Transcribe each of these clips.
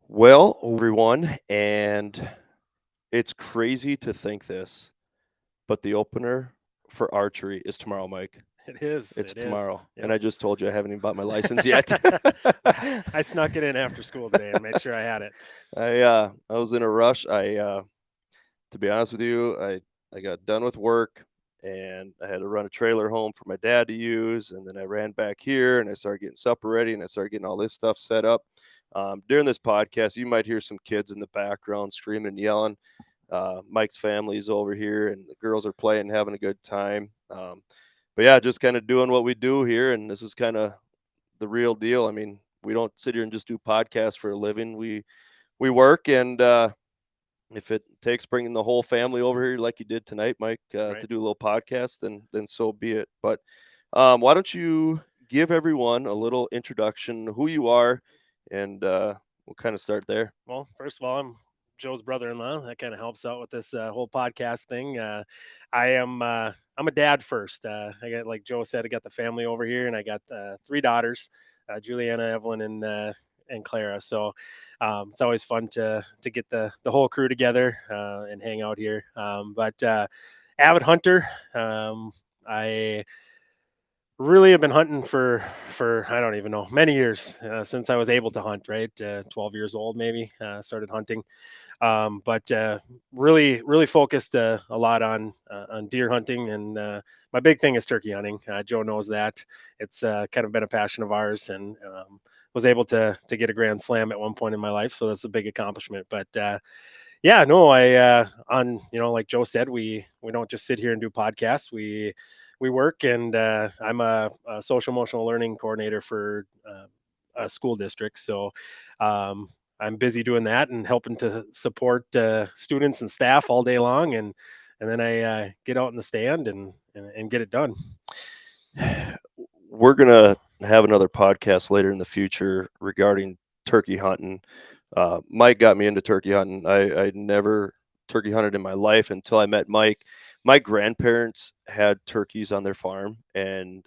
Well, everyone, and it's crazy to think this, but the opener for archery is tomorrow, Mike. It is. It's It is. tomorrow. And Yep. I just told you I haven't even bought my license yet. I snuck it in after school today and made sure I had it. I was in a rush. To be honest with you, I got done with work and I had to run a trailer home for my dad to use, and then I ran back here and I started getting supper ready and I started getting all this stuff set up. During this podcast, you might hear some kids in the background screaming and yelling. Mike's family's over here, and the girls are playing, having a good time. But yeah, just kind of doing what we do here, and this is kind of the real deal. I mean, we don't sit here and just do podcasts for a living. We work, and if it takes bringing the whole family over here like you did tonight, Mike, Right. to do a little podcast, then so be it. But why don't you give everyone a little introduction, who you are, and we'll kind of start there. Well, first of all, I'm Joe's brother-in-law. That kind of helps out with this whole podcast thing. I am. I'm a dad first. I got, like Joe said, I got the family over here, and I got three daughters, Juliana, Evelyn, and Clara. So it's always fun to get the whole crew together and hang out here. But avid hunter. I really have been hunting for I don't even know, many years, since I was able to hunt, right? 12 years old, maybe, started hunting. But really focused a lot on deer hunting, and my big thing is turkey hunting. Joe knows that. It's kind of been a passion of ours, and was able to get a grand slam at one point in my life, so that's a big accomplishment. But yeah, no, I on like Joe said, we don't just sit here and do podcasts. We work, and I'm a social emotional learning coordinator for a school district. So I'm busy doing that and helping to support students and staff all day long, and then I get out in the stand and get it done. We're gonna have another podcast later in the future regarding turkey hunting. Mike got me into turkey hunting. I never turkey hunted in my life until I met Mike. My grandparents had turkeys on their farm, and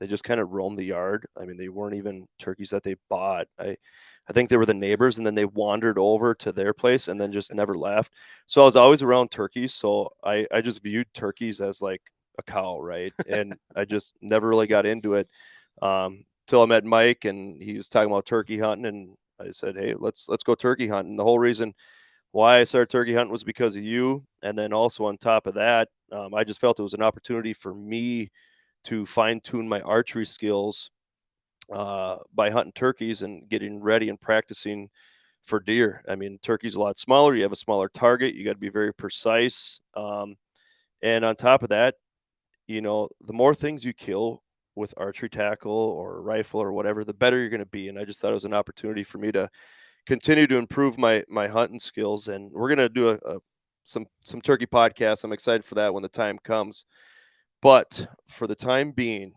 they just kind of roamed the yard. I mean, they weren't even turkeys that they bought. I think they were the neighbors, and then they wandered over to their place and then just never left. So I was always around turkeys. So I just viewed turkeys as like a cow, right? And I just never really got into it till I met Mike, and he was talking about turkey hunting, and I said, "Hey, let's go turkey hunting." The whole reason why I started turkey hunting was because of you, and then also on top of that, I just felt it was an opportunity for me to fine tune my archery skills by hunting turkeys and getting ready and practicing for deer. I mean, turkey's a lot smaller. You have a smaller target. You got to be very precise. And on top of that, the more things you kill with archery tackle or rifle or whatever, the better you're going to be. And I just thought it was an opportunity for me to continue to improve my hunting skills. And we're going to do some turkey podcasts. I'm excited for that when the time comes. But for the time being,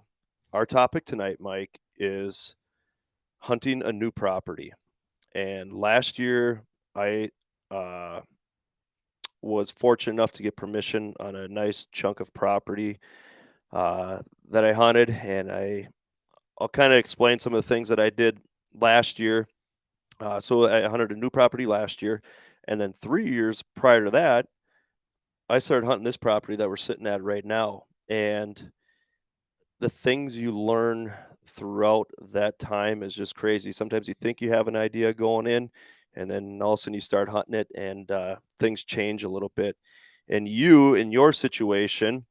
our topic tonight, Mike, is hunting a new property. And last year, I uh, was fortunate enough to get permission on a nice chunk of property uh, that I hunted, and I'll kind of explain some of the things that I did last year. So I hunted a new property last year, and then 3 years prior to that, I started hunting this property that we're sitting at right now. And the things you learn throughout that time is just crazy. Sometimes you think you have an idea going in, and then all of a sudden you start hunting it, and things change a little bit. And you, in your situation,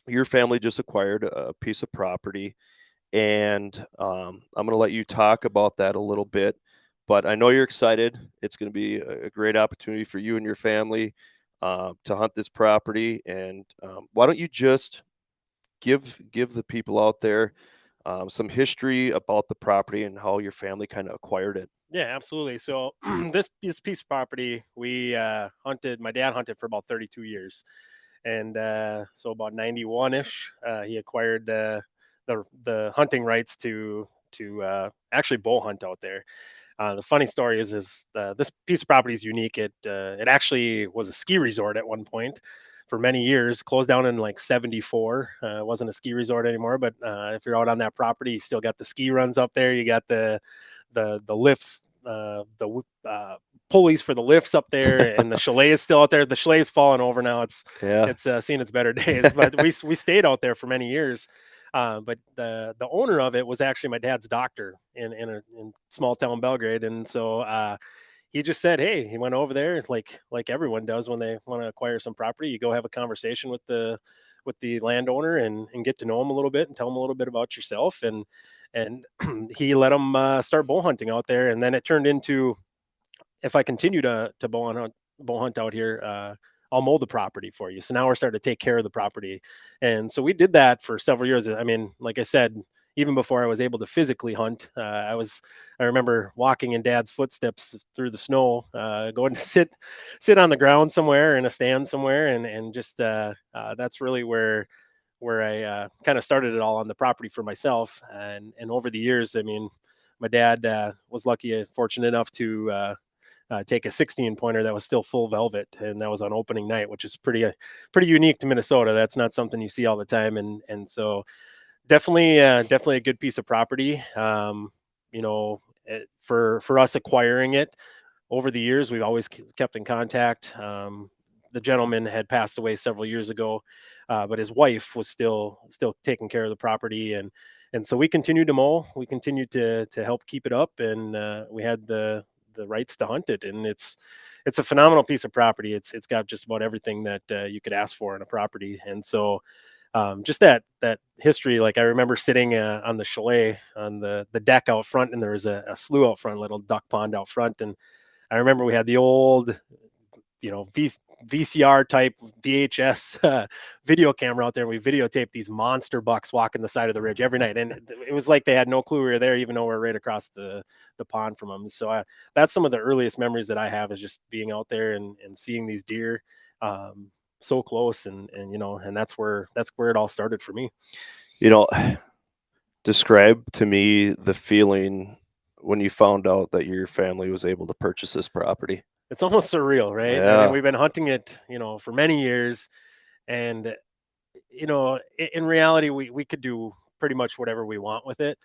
your family just acquired a piece of property, and I'm going to let you talk about that a little bit. But I know you're excited. It's going to be a great opportunity for you and your family to hunt this property. And why don't you just give the people out there some history about the property and how your family kind of acquired it? Yeah, absolutely. So this piece of property we hunted. My dad hunted for about 32 years, and so about 91 ish, he acquired the hunting rights to actually bow hunt out there. The funny story is this piece of property is unique. It actually was a ski resort at one point for many years. Closed down in like '74. It wasn't a ski resort anymore. But if you're out on that property, you still got the ski runs up there. You got the lifts pulleys for the lifts up there, and the chalet is still out there. The chalet is falling over now. Yeah. It's seen its better days, but we stayed out there for many years. But the owner of it was actually my dad's doctor in small town Belgrade, and so he just said, "Hey," he went over there like everyone does when they want to acquire some property. You go have a conversation with the landowner and get to know him a little bit and tell him a little bit about yourself. And he let him start bow hunting out there, and then it turned into, if I continue to bow hunt out here, I'll mow the property for you. So now we're starting to take care of the property, and so we did that for several years. I mean, like I said, even before I was able to physically hunt, I remember walking in Dad's footsteps through the snow, going to sit on the ground somewhere in a stand somewhere, and just that's really where I kind of started it all on the property for myself. And over the years, I mean, my dad was lucky, fortunate enough to take a 16 pointer that was still full velvet, and that was on opening night, which is pretty unique to Minnesota. That's not something you see all the time, and so definitely a good piece of property. For us acquiring it over the years, we've always kept in contact. The gentleman had passed away several years ago, but his wife was still taking care of the property, and so we continued to mow. We continued to help keep it up, and we had the rights to hunt it, and it's a phenomenal piece of property. It's got just about everything that you could ask for in a property, and so just that history. Like I remember sitting on the chalet on the deck out front, and there was a slough out front, a little duck pond out front, and I remember we had the old, VCR type VHS video camera out there. We videotaped these monster bucks walking the side of the ridge every night, and it was like they had no clue we were there, even though we're right across the pond from them. So that's some of the earliest memories that I have, is just being out there and seeing these deer so close, and that's where it all started for me. You know, describe to me the feeling when you found out that your family was able to purchase this property. It's almost surreal, right? I mean, Yeah. we've been hunting it, for many years, and in reality, we could do pretty much whatever we want with it.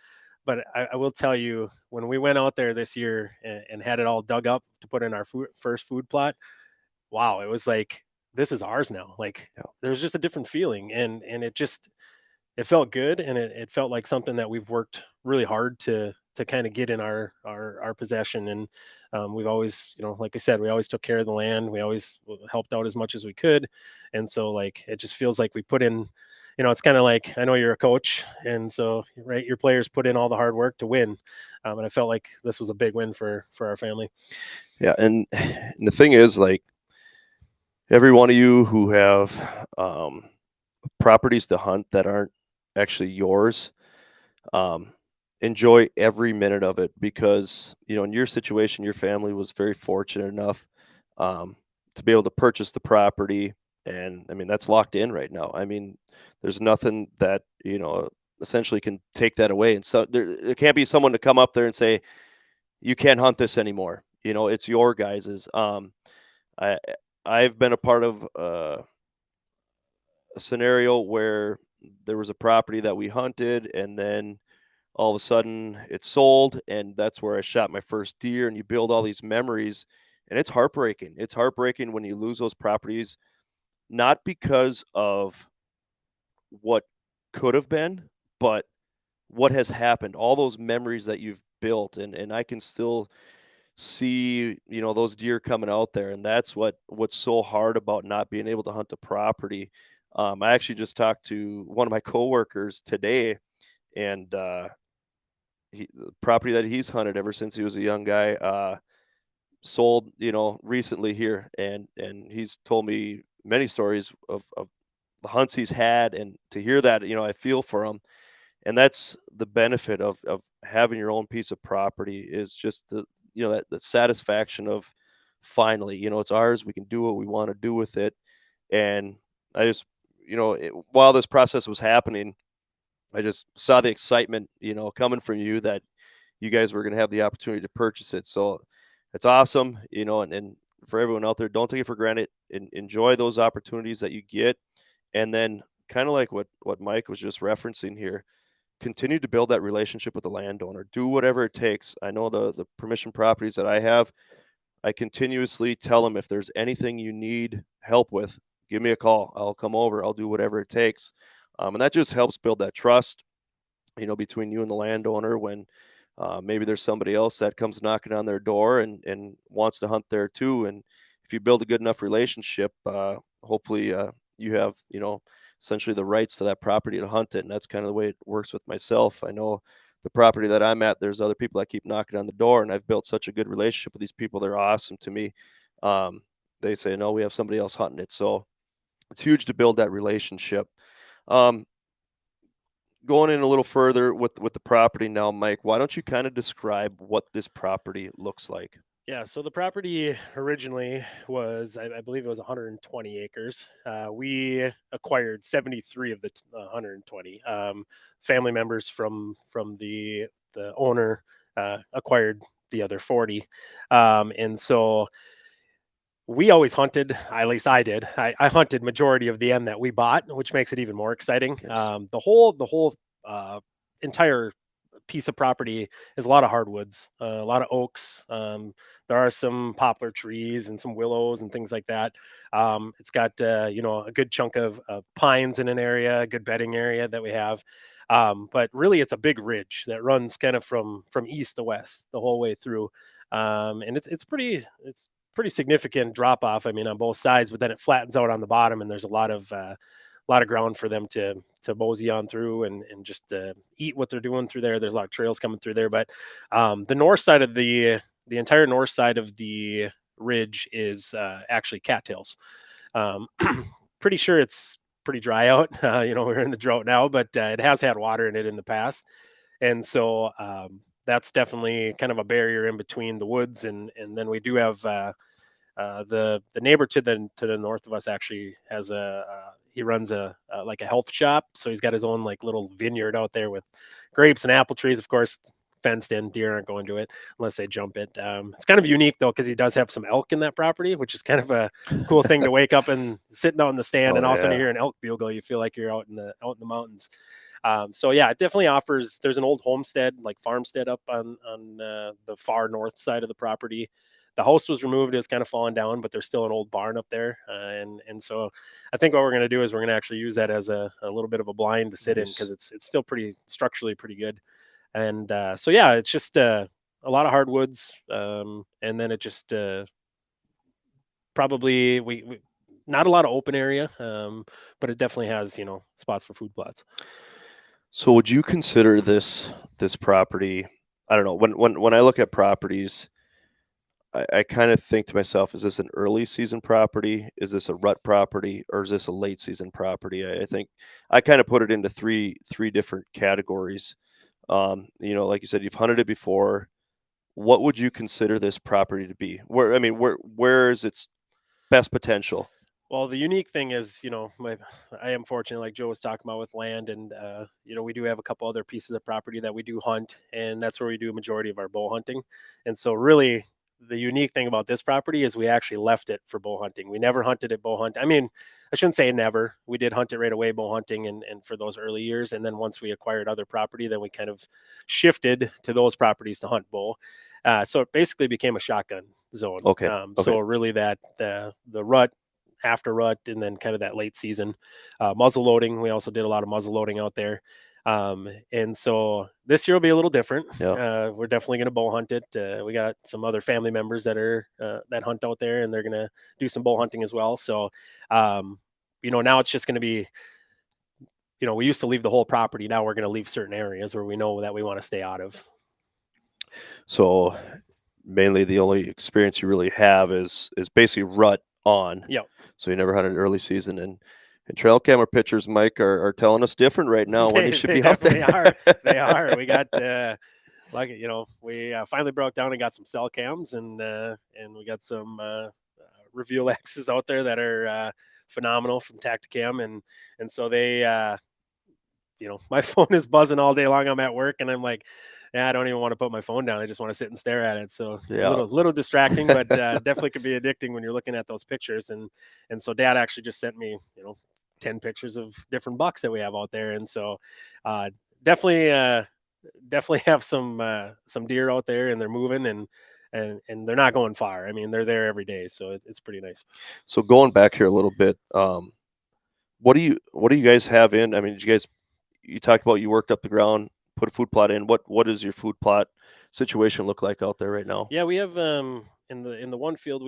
But I will tell you, when we went out there this year and had it all dug up to put in our first food plot, wow, it was like, this is ours now. Like, Yeah. there's just a different feeling, and it felt good, and it felt like something that we've worked really hard to kind of get in our possession. And we've always, like I said, we always took care of the land. We always helped out as much as we could, and so like it just feels like we put in. It's kind of like, I know you're a coach, and so right, your players put in all the hard work to win, and I felt like this was a big win for our family. Yeah. And the thing is, like, every one of you who have properties to hunt that aren't actually yours, um, enjoy every minute of it, because in your situation, your family was very fortunate enough um, to be able to purchase the property, and I mean that's locked in right now. I mean, there's nothing that essentially can take that away, and so there can't be someone to come up there and say you can't hunt this anymore. It's your guys's. I I've been a part of a scenario where there was a property that we hunted, and then all of a sudden it's sold, and that's where I shot my first deer, and you build all these memories, and it's heartbreaking. It's heartbreaking when you lose those properties, not because of what could have been, but what has happened, all those memories that you've built, and I can still see those deer coming out there, and that's what's so hard about not being able to hunt the property. I actually just talked to one of my coworkers today, and the property that he's hunted ever since he was a young guy sold recently here, and he's told me many stories of the hunts he's had, and to hear that, I feel for him. And that's the benefit of having your own piece of property, is just the satisfaction of finally, it's ours, we can do what we want to do with it. And I just while this process was happening, I just saw the excitement, coming from you, that you guys were going to have the opportunity to purchase it. So it's awesome, and for everyone out there, don't take it for granted. Enjoy those opportunities that you get. And then, kind of like what Mike was just referencing here, continue to build that relationship with the landowner. Do whatever it takes. I know the permission properties that I have, I continuously tell them, if there's anything you need help with, give me a call. I'll come over. I'll do whatever it takes. And that just helps build that trust, between you and the landowner when maybe there's somebody else that comes knocking on their door and wants to hunt there too. And if you build a good enough relationship, hopefully you have, essentially the rights to that property to hunt it. And that's kind of the way it works with myself. I know the property that I'm at, there's other people that keep knocking on the door, and I've built such a good relationship with these people. They're awesome to me. They say, no, we have somebody else hunting it. So it's huge to build that relationship. Um, Going in a little further with the property now, Mike, why don't you kind of describe what this property looks like? Yeah, so the property originally was, I believe it was 120 acres. We acquired 73 of the 120. Family members from the owner acquired the other 40, and so we always hunted. At least I did. I hunted majority of the end that we bought, which makes it even more exciting. Yes. The whole entire piece of property is a lot of hardwoods, a lot of oaks. There are some poplar trees and some willows and things like that. It's got a good chunk of pines in an area, a good bedding area that we have. But really, it's a big ridge that runs kind of from east to west the whole way through, and it's pretty significant drop off. I mean, on both sides, but then it flattens out on the bottom, and there's a lot of ground for them to mosey on through and just eat what they're doing through there. There's a lot of trails coming through there, but the north side of the entire north side of the ridge is actually cattails. Um, Pretty sure it's pretty dry out. We're in the drought now, but it has had water in it in the past, and so that's definitely kind of a barrier in between the woods and then we do have the neighbor to the north of us actually has he runs a like a health shop, so he's got his own like little vineyard out there with grapes and apple trees, of course, fenced in. Deer aren't going to it unless they jump it. It's kind of unique though because he does have some elk in that property, which is kind of a cool thing to wake up and sitting out in the stand, Oh and all of a sudden you yeah. hear an elk bugle. You feel like you're out in the mountains. So yeah, it definitely offers. There's an old homestead, like farmstead, up on the far north side of the property. The house was removed; it's kind of fallen down, but there's still an old barn up there, and so I think what we're going to do is we're going to actually use that as a little bit of a blind to sit in because Nice. it's still pretty structurally pretty good. And so yeah, it's just a lot of hardwoods, and then it just probably we not a lot of open area, but it definitely has spots for food plots. So would you consider this property? I don't know. When I look at properties, I kind of think to myself, is this an early season property? Is this a rut property, or is this a late season property? I think I kind of put it into three different categories. Like you said, you've hunted it before. What would you consider this property to be? Where is its best potential? Well, the unique thing is, I am fortunate, like Joe was talking about with land, and we do have a couple other pieces of property that we do hunt, and that's where we do a majority of our bow hunting. And so, really, the unique thing about this property is we actually left it for bow hunting. We never hunted it bow hunt. I mean, I shouldn't say never. We did hunt it right away bow hunting, and for those early years, and then once we acquired other property, then we kind of shifted to those properties to hunt bow. So it basically became a shotgun zone. Okay. Okay. So really, that the rut after rut and then kind of that late season muzzle loading. We also did a lot of muzzle loading out there. And so this year will be a little different. Yeah. We're definitely going to bow hunt it. We got some other family members that hunt out there, and they're going to do some bow hunting as well. So, now it's just going to be, we used to leave the whole property. Now we're going to leave certain areas where we know that we want to stay out of. So mainly the only experience you really have is basically rut on. Yep. So you never had an early season, and trail camera pictures, Mike, are telling us different right now when you should They be out definitely there. are. They are. We got we finally broke down and got some cell cams, and we got some Reveal X's out there that are phenomenal from Tacticam, and so they my phone is buzzing all day long. I'm at work, and I'm like, yeah, I don't even want to put my phone down. I just want to sit and stare at it. So a Yeah. little distracting, but definitely could be addicting when you're looking at those pictures. And so Dad actually just sent me 10 pictures of different bucks that we have out there, and so definitely definitely have some deer out there, and they're moving, and they're not going far. I mean, they're there every day, so it's pretty nice. So going back here a little bit, what do you guys have in? I mean, did you talked about you worked up the ground, put a food plot in. What does your food plot situation look like out there right now? Yeah, we have in the one field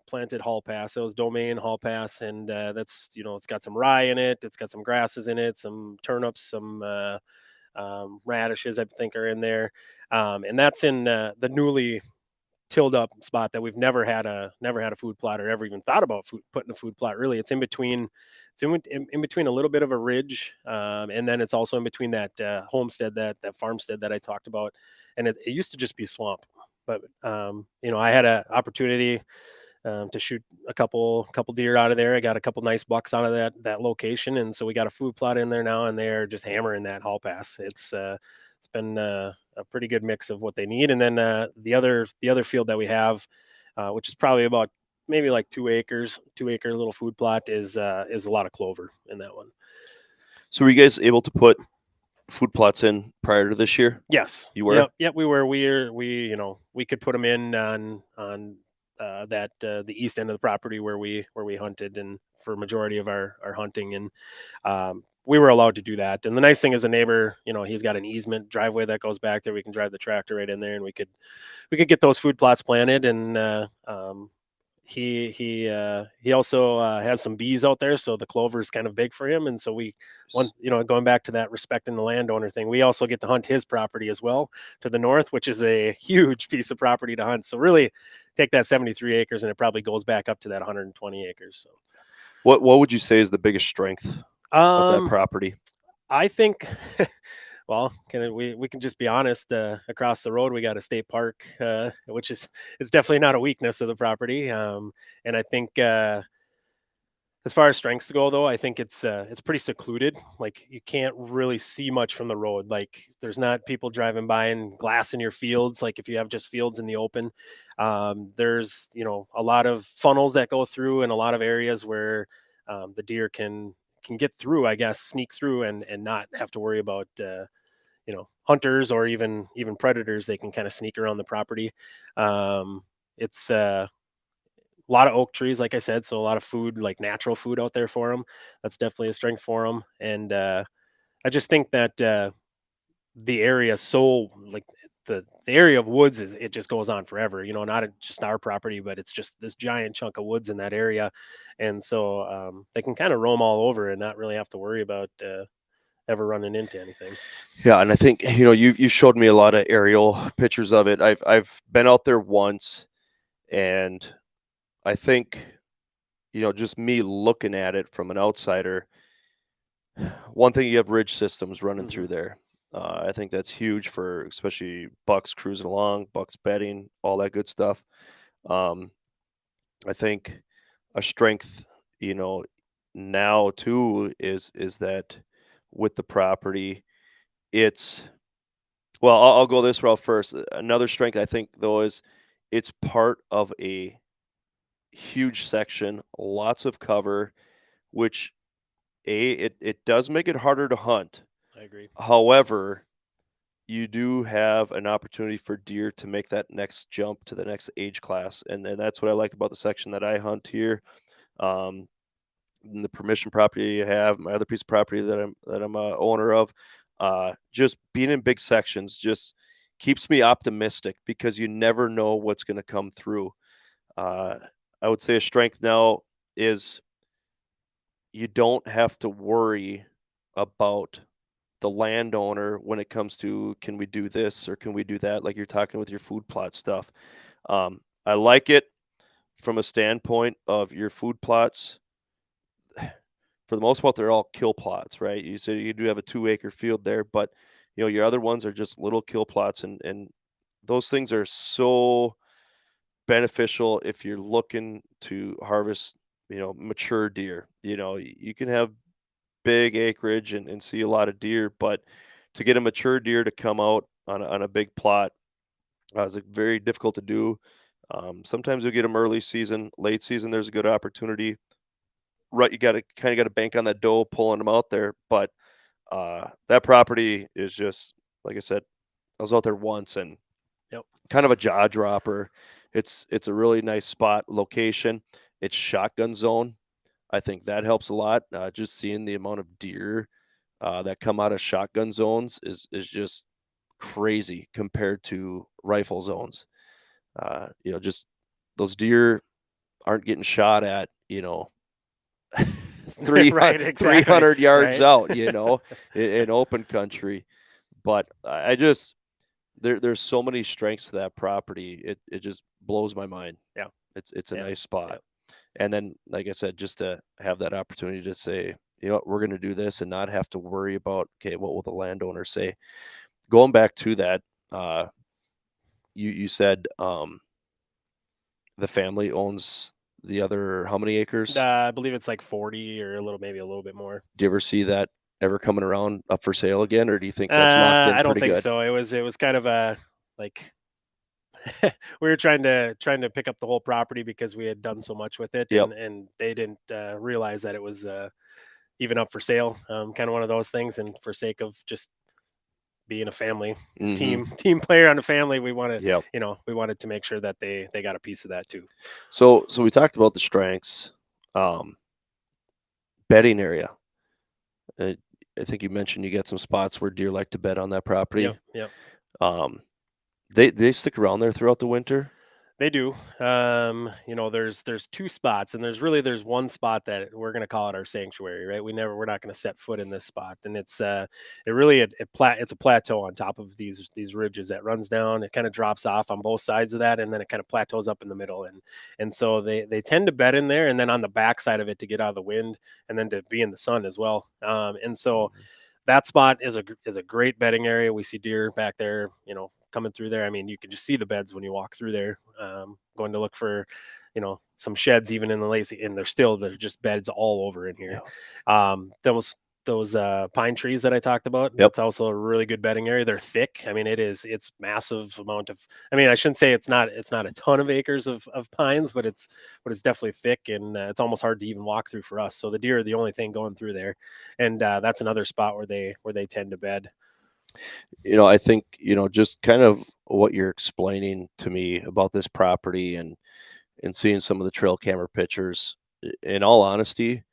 planted hall pass. It was domain hall pass, and that's, it's got some rye in it. It's got some grasses in it, some turnips, some radishes I think are in there, and that's in the newly tilled up spot that we've never had a food plot or ever even thought about putting a food plot. Really, it's in between. It's in between a little bit of a ridge, and then it's also in between that homestead, that farmstead that I talked about, and it used to just be swamp. But I had an opportunity to shoot a couple deer out of there. I got a couple nice bucks out of that location, and so we got a food plot in there now, and they're just hammering that hall pass. It's been a pretty good mix of what they need, and then the other field that we have, which is probably about maybe like 2 acres, 2 acre little food plot, is a lot of clover in that one. So were you guys able to put food plots in prior to this year? Yes. You were? Yep. Yep. We could put them in on that the east end of the property where we hunted and for majority of our hunting, and we were allowed to do that. And the nice thing is the neighbor, he's got an easement driveway that goes back there. We can drive the tractor right in there, and we could get those food plots planted. And he also has some bees out there, so the clover is kind of big for him. And so going back to that respecting the landowner thing, we also get to hunt his property as well to the north, which is a huge piece of property to hunt. So really, take that 73 acres, and it probably goes back up to that 120 acres. What would you say is the biggest strength So, of that property? I think. Well, we can just be honest. Across the road, we got a state park, which is it's definitely not a weakness of the property. And I think as far as strengths go, though, I think it's pretty secluded. Like, you can't really see much from the road. Like, there's not people driving by and glass in your fields. Like, if you have just fields in the open, there's a lot of funnels that go through, and a lot of areas where the deer can get through. I guess sneak through and not have to worry about hunters or even predators. They can kind of sneak around the property. It's a lot of oak trees, like I said, so a lot of food, like natural food out there for them. That's definitely a strength for them. And I just think that the area so like the area of woods is it just goes on forever. Not just our property, but it's just this giant chunk of woods in that area, and so they can kind of roam all over and not really have to worry about ever running into anything. Yeah, and I think you showed me a lot of aerial pictures of it. I've been out there once, and I think just me looking at it from an outsider, one thing, you have ridge systems running Hmm. through there. I think that's huge for especially bucks cruising along, bucks bedding, all that good stuff. Um, I think a strength, you know, now too is that with the property, it's well, I'll go this route first. Another strength I think though is it's part of a huge section, lots of cover, which it does make it harder to hunt. I agree. However, you do have an opportunity for deer to make that next jump to the next age class, and then that's what I like about the section that I hunt here. Um, the permission property I have, my other piece of property that I'm a owner of, just being in big sections just keeps me optimistic because you never know what's going to come through. Uh, I would say a strength now is you don't have to worry about the landowner when it comes to can we do this or can we do that, like you're talking with your food plot stuff. I like it from a standpoint of your food plots. For the most part, they're all kill plots, right? You said you do have a 2 acre field there, but your other ones are just little kill plots, and those things are so beneficial if you're looking to harvest, mature deer. You can have big acreage and see a lot of deer, but to get a mature deer to come out on a big plot is very difficult to do. Sometimes you'll get them early season, late season. There's a good opportunity. Right, you got to bank on that doe pulling them out there, but That property is just, like I said, I was out there once and Yep. kind of a jaw dropper. It's a really nice spot location. It's shotgun zone. I think that helps a lot. Just seeing the amount of deer that come out of shotgun zones is just crazy compared to rifle zones. Just those deer aren't getting shot at, 300, Right, exactly. 300 yards Right. out, in open country. But I just there's so many strengths to that property. It just blows my mind. Yeah. It's a Yeah. nice spot. Yeah. And then, like I said, just to have that opportunity to say, you know what, we're going to do this and not have to worry about, okay, what will the landowner say? Going back to that, uh, you said the family owns the other how many acres? I believe it's like 40 or maybe a little bit more. Do you ever see that ever coming around up for sale again, or do you think that's locked in I don't pretty think good? so. It was kind of a like we were trying to pick up the whole property because we had done so much with it, Yep. and they didn't realize that it was even up for sale. Kind of one of those things, and for sake of just being a family Mm-hmm. team player on a family, we wanted Yep. we wanted to make sure that they got a piece of that too. So we talked about the strengths, um, bedding area. Uh, I think you mentioned you got some spots where deer like to bed on that property. Yep, yep. Um, they stick around there throughout the winter. They do. There's two spots, and there's one spot that we're gonna call it our sanctuary, right? We're not gonna set foot in this spot, and it's a plateau on top of these ridges that runs down. It kind of drops off on both sides of that, and then it kind of plateaus up in the middle, and so they tend to bed in there, and then on the back side of it to get out of the wind, and then to be in the sun as well. And so Mhm. that spot is a great bedding area. We see deer back there, coming through there. I mean, you can just see the beds when you walk through there. Going to look for, some sheds even in the lazy, and they're just beds all over in here. Yeah. Those pine trees that I talked about, Yep. that's also a really good bedding area. They're thick. I mean, it's massive amount of. I mean, I shouldn't say it's not a ton of acres of pines, but it's definitely thick, and it's almost hard to even walk through for us. So the deer are the only thing going through there, and that's another spot where they tend to bed. I think, just kind of what you're explaining to me about this property and seeing some of the trail camera pictures, in all honesty,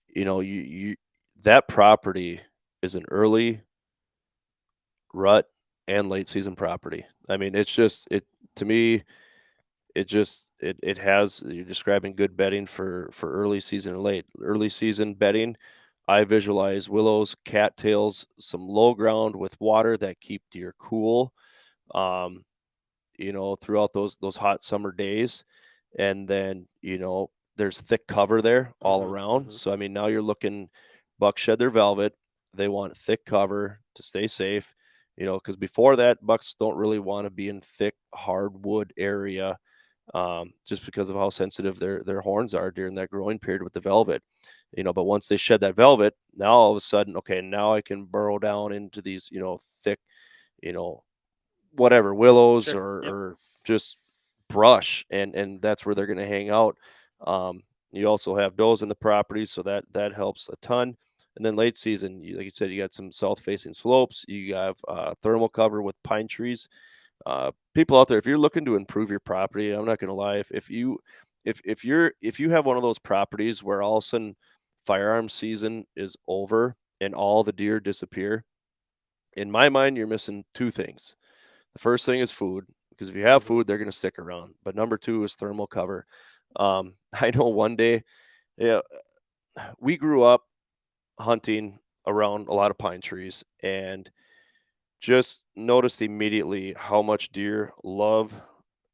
you that property is an early rut and late season property. I mean, it's just it to me, it has you're describing good bedding for early season and late. Early season bedding, I visualize willows, cattails, some low ground with water that keep deer cool. Um, throughout those hot summer days. And then, there's thick cover there all Hmm. around. Hmm. So I mean, now you're looking bucks shed their velvet. They want thick cover to stay safe. Because before that, bucks don't really want to be in thick hardwood area, just because of how sensitive their horns are during that growing period with the velvet. But once they shed that velvet, now all of a sudden, okay, now I can burrow down into these, thick, you know, whatever willows Sure. Yep. or just brush, and that's where they're going to hang out. You also have does in the property, so that helps a ton. And then late season, like you said, you got some south facing slopes. You have thermal cover with pine trees. People out there, if you're looking to improve your property, I'm not going to lie, if you have one of those properties where all of a sudden firearm season is over and all the deer disappear, in my mind, you're missing two things. The first thing is food, because if you have Hmm. food, they're going to stick around. But number two is thermal cover. I know one day, yeah, we grew up hunting around a lot of pine trees and just noticed immediately how much deer love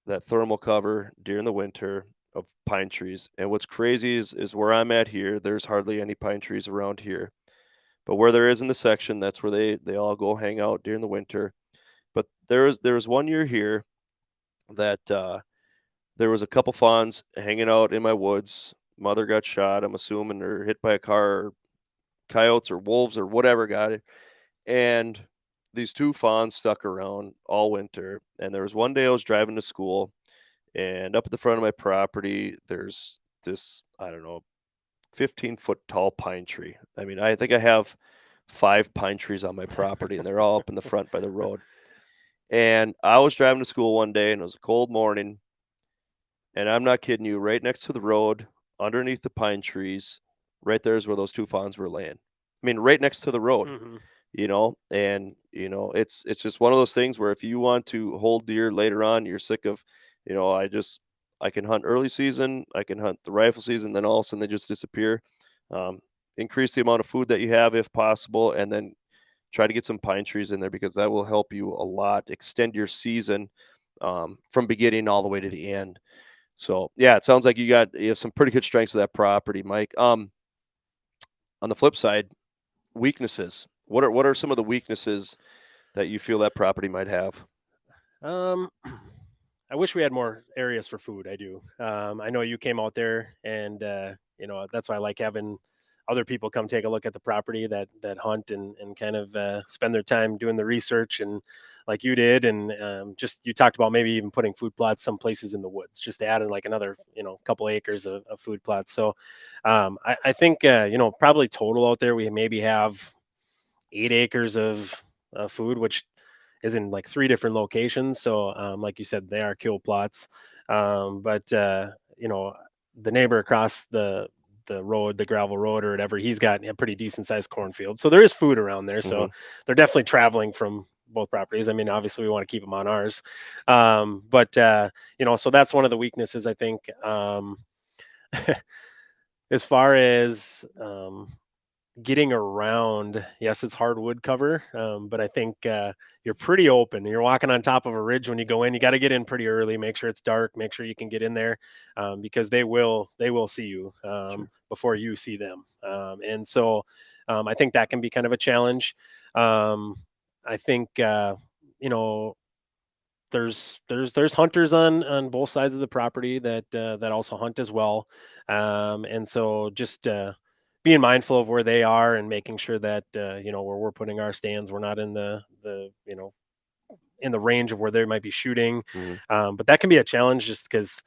that thermal cover during the winter of pine trees. And what's crazy is where I'm at here, there's hardly any pine trees around here. But where there is in the section, that's where they all go hang out during the winter. But there was one year here that there was a couple fawns hanging out in my woods. Mother got shot, I'm assuming, or hit by a car, or coyotes or wolves or whatever got it. And these two fawns stuck around all winter. And there was one day I was driving to school, and up at the front of my property, there's this, I don't know, 15-foot tall pine tree. I mean, I think I have 5 pine trees on my property, and they're all up in the front by the road. And I was driving to school one day, and it was a cold morning, and I'm not kidding you, right next to the road, underneath the pine trees, right there is where those 2 fawns were laying. I mean, right next to the road, Hmm. and it's just one of those things where if you want to hold deer later on, you're sick of, I can hunt early season, I can hunt the rifle season, then all of a sudden they just disappear. Um, Increase the amount of food that you have if possible, and then try to get some pine trees in there because that will help you a lot, extend your season from beginning all the way to the end. So yeah, it sounds like you have some pretty good strengths of that property, Mike. On the flip side, weaknesses. What are some of the weaknesses that you feel that property might have? Um, I wish we had more areas for food. I do. I know you came out there, and that's why I like having other people come take a look at the property that hunt and kind of spend their time doing the research and like you did, and just you talked about maybe even putting food plots some places in the woods, just to add in like another couple acres of food plots. So I think probably total out there we maybe have 8 acres of food, which is in like 3 different locations. So, like you said, they are kill plots. But the neighbor across the road, the gravel road or whatever, he's got a pretty decent sized cornfield. So there is food around there. So Mhm, they're definitely traveling from both properties. I mean, obviously we want to keep them on ours. But so that's one of the weaknesses, I think. As far as getting around, yes, it's hardwood cover, but I think you're pretty open. You're walking on top of a ridge when you go in. You got to get in pretty early. Make sure it's dark. Make sure you can get in there because they will see you sure. before you see them. And so I think that can be kind of a challenge. Um, I think you know there's hunters on both sides of the property that also hunt as well, and so just being mindful of where they are and making sure that where we're putting our stands, we're not in the in the range of where they might be shooting, Mhm. but that can be a challenge just because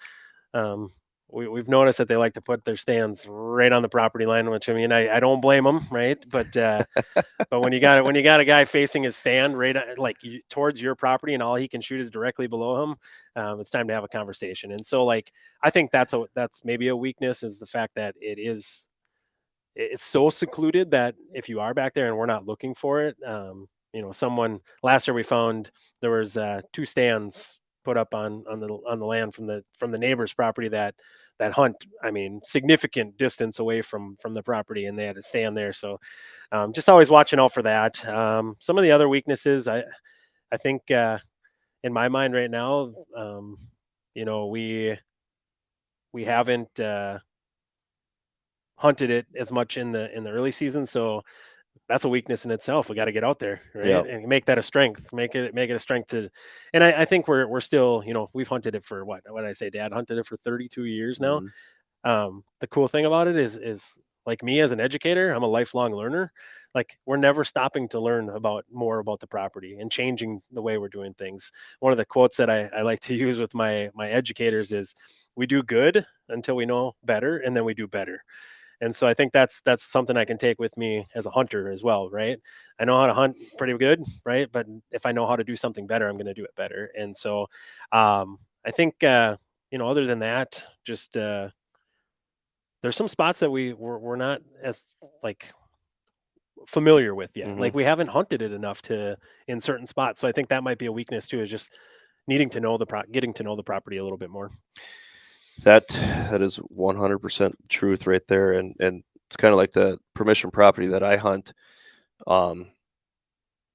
um, we've noticed that they like to put their stands right on the property line, which I mean I don't blame them, right? But when you got a guy facing his stand right towards your property, and all he can shoot is directly below him, it's time to have a conversation. And so, like, I think that's maybe a weakness is the fact that it's so secluded that if you are back there and we're not looking for it, someone last year we found there was 2 stands put up on the land from the neighbor's property that hunt. I mean, significant distance away from the property, and they had to stand there. So just always watching out for that. Some of the other weaknesses, I think in my mind right now, you know, we haven't hunted it as much in the early season, so that's a weakness in itself. We got to get out there, Yeah. right, and make that a strength. Make it a strength to. And I think we're still, we've hunted it for what did I say? Dad hunted it for 32 years now. Mhm. The cool thing about it is like me as an educator, I'm a lifelong learner. Like we're never stopping to learn about more about the property and changing the way we're doing things. One of the quotes that I like to use with my educators is, "We do good until we know better, and then we do better." And so I think that's something I can take with me as a hunter as well, right? I know how to hunt pretty good, right? But if I know how to do something better, I'm going to do it better. And so I think other than that, just there's some spots that we're not as like familiar with yet. Mhm. Like we haven't hunted it enough to in certain spots. So I think that might be a weakness too, is just needing to know getting to know the property a little bit more. That is 100% truth right there, and it's kinda like the permission property that I hunt. Um,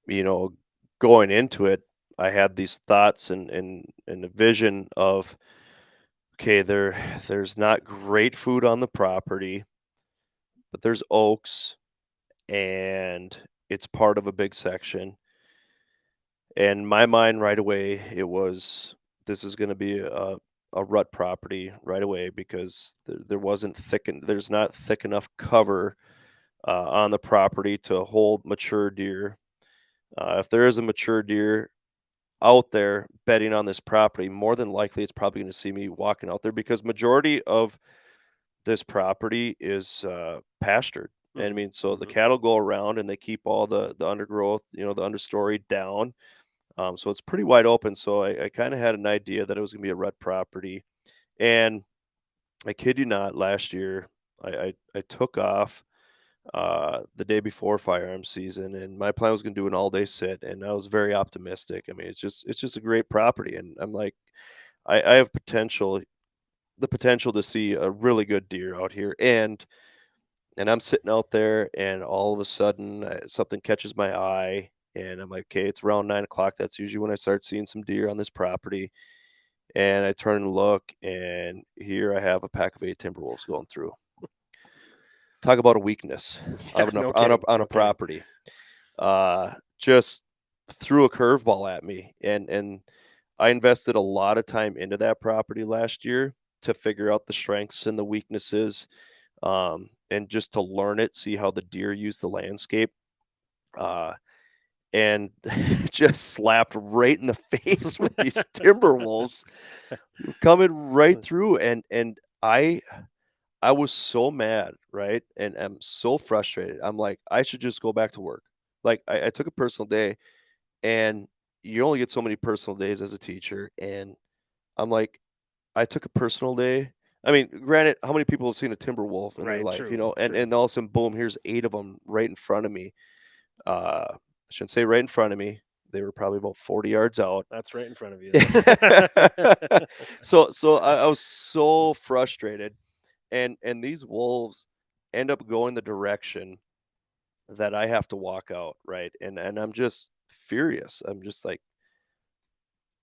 you know, Going into it, I had these thoughts and a vision of, okay, there's not great food on the property, but there's oaks, and it's part of a big section. And my mind right away, it was this is going to be a rut property right away because there's not thick enough cover on the property to hold mature deer. If there is a mature deer out there bedding on this property, more than likely it's probably going to see me walking out there because majority of this property is pastured. And I Mhm. mean, so the Mhm. cattle go around and they keep all the undergrowth, the understory down. So it's pretty wide open. So I kind of had an idea that it was going to be a rut property. And I kid you not, last year I took off the day before firearm season, and my plan was going to do an all day sit, and I was very optimistic. I mean, it's just a great property, and I'm like, I have the potential to see a really good deer out here, and I'm sitting out there, and all of a sudden something catches my eye, and I'm like, okay, it's around 9 o'clock. That's usually when I start seeing some deer on this property. And I turn and look, and here I have a pack of 8 Timberwolves going through. Talk about a weakness Yeah, of no kidding, on a no kidding. property. Just threw a curveball at me, and I invested a lot of time into that property last year to figure out the strengths and the weaknesses, and just to learn it, see how the deer use the landscape. Uh, and just slapped right in the face with these Timberwolves coming right through, and I was so mad, right? And I'm so frustrated. I'm like, I should just go back to work. Like I took a personal day, and you only get so many personal days as a teacher. And I'm like, I took a personal day. I mean, granted, how many people have seen a timber wolf in their Right, life, true, And true. and all of a sudden, boom, here's 8 of them right in front of me. I shouldn't say right in front of me. They were probably about 40 yards out. That's right in front of you then. So I was so frustrated, and these wolves end up going the direction that I have to walk out, right? And I'm just furious. I'm just like,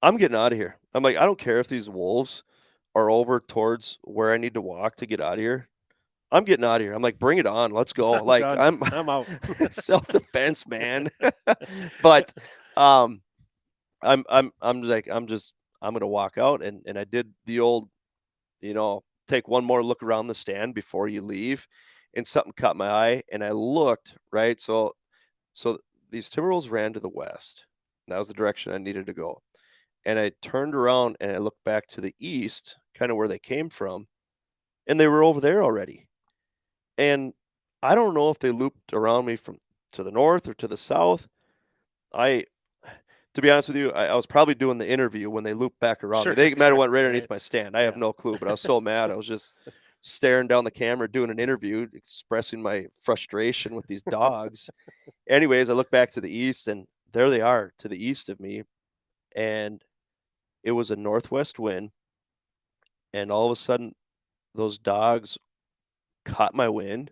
I'm getting out of here. I'm like, I don't care if these wolves are over towards where I need to walk to get out of here. I'm getting out of here. I'm like, bring it on. Let's go. I'm Like done. I'm I'm out. self defense, man. But um I'm like, I'm gonna walk out, and I did the old, take one more look around the stand before you leave, and something caught my eye, and I looked, right? So these Timberwolves ran to the west. That was the direction I needed to go. And I turned around and I looked back to the east, kind of where they came from, and they were over there already. And I don't know if they looped around me from to the north or to the south. I To be honest with you, I was probably doing the interview when they looped back around me. Sure, They might have sure, went right underneath right. my stand. I have Yeah. no clue, but I was so mad. I was just staring down the camera doing an interview, expressing my frustration with these dogs. Anyways, I look back to the east, and there they are to the east of me, and it was a northwest wind, and all of a sudden those dogs caught my wind,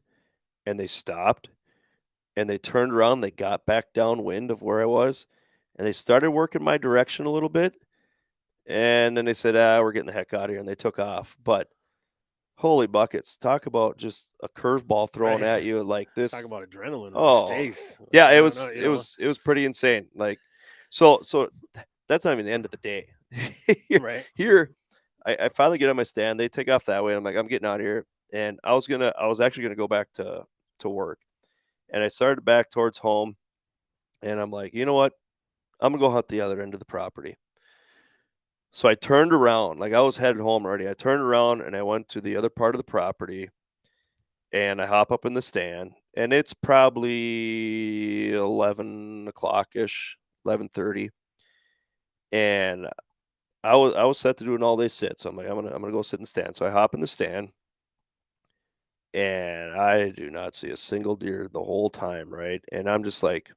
and they stopped, and they turned around, they got back downwind of where I was, and they started working my direction a little bit, and then they said, we're getting the heck out of here," and they took off. But holy buckets, talk about just a curveball thrown Right. at you like Talk this. about adrenaline rush. Oh, Jeez. yeah, it No, was you it know. was it was pretty insane. Like, so that's not even the end of the day. here, Right. here I finally get on my stand. They take off that way. I'm like, I'm getting out of here, and I was actually gonna go back to work, and I started back towards home, and I'm like, you know what? I'm gonna go hunt the other end of the property. So I turned around, like I was headed home already. I turned around and I went to the other part of the property, and I hop up in the stand, and it's probably 11 o'clock ish, 11:30, and I was set to do an all day sit. So I'm like, I'm gonna go sit in the stand. So I hop in the stand, and I do not see a single deer the whole time, right? And I'm just like,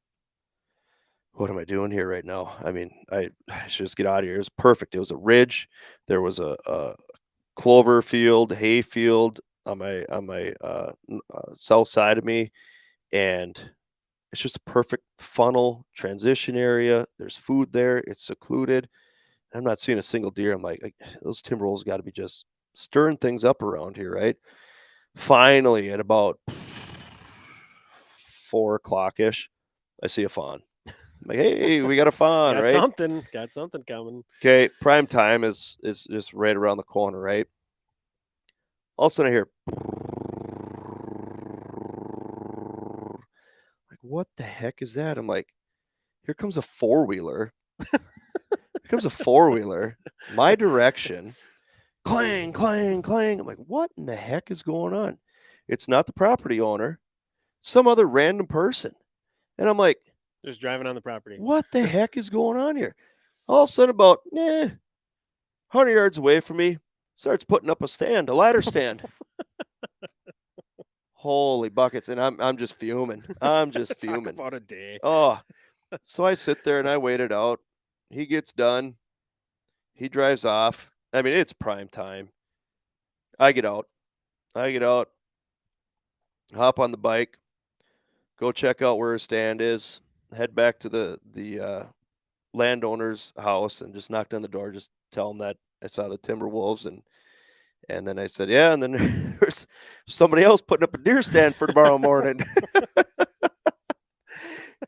what am I doing here right now? I mean, I should just get out of here. It was perfect. It was a ridge. There was a clover field, hay field on my south side of me, and it's just a perfect funnel transition area. There's food there. It's secluded. I'm not seeing a single deer. I'm like, those timber wolves got to be just stirring things up around here, right? Finally, at about 4 o'clock ish, I see a fawn. I'm like, hey, we got a fawn, Got right? something. Got something coming. Okay, prime time is just right around the corner, right? All of a sudden, I hear, like, what the heck is that? I'm like, here comes a four wheeler. Here comes a four wheeler, my direction, clang, clang, clang. I'm like, what in the heck is going on? It's not the property owner. some other random person. And I'm like, Just driving on the property. what the heck is going on here? All of a sudden, about 100 yards away from me, starts putting up a ladder stand. Holy buckets. And I'm just fuming. I'm just Talk fuming. about a day. Oh, so I sit there and I wait it out. He gets done. He drives off. I mean, it's prime time. I get out. I get out, hop on the bike, go check out where his stand is, head back to the landowner's house, and just knocked on the door, just tell him that I saw the timber wolves, and then I said, yeah, and then there's somebody else putting up a deer stand for tomorrow morning.